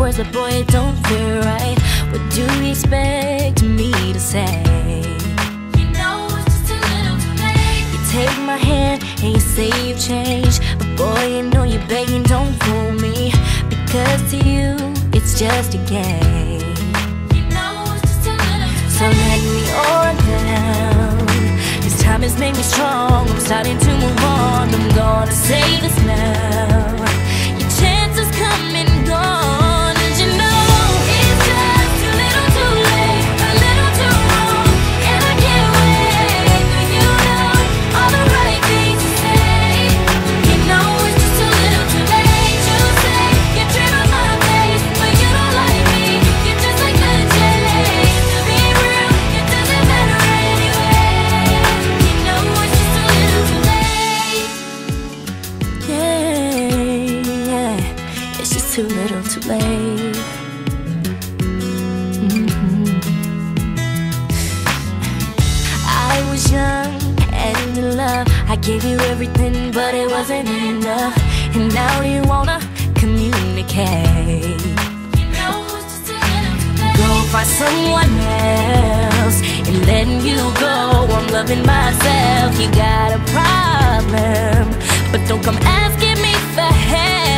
words, but boy, it don't feel right. What do you expect me to say? You know it's just a little too late. You take my hand and you say you've changed, but boy, you know you're begging, don't fool me, because to you, it's just a game. You know it's just a little too late. So let me on down. This time has made me strong. I'm starting to move on. I'm gonna say this now. Your chance has come and gone, and you know it's just too little too late, a little too wrong, and I can't wait for you to know all the right things to say. You know it's just a little too late. You say you dream of my face, but you don't like me. You're just like the chase. To be real, it doesn't matter anyway. You know it's just a little too late. Yeah, it's just too little too late. I was young and in love. I gave you everything, but it wasn't enough. And now you wanna communicate. You know it's just a little too late. Go find someone else and letting you go. I'm loving myself. You got a problem, but don't come asking me for help.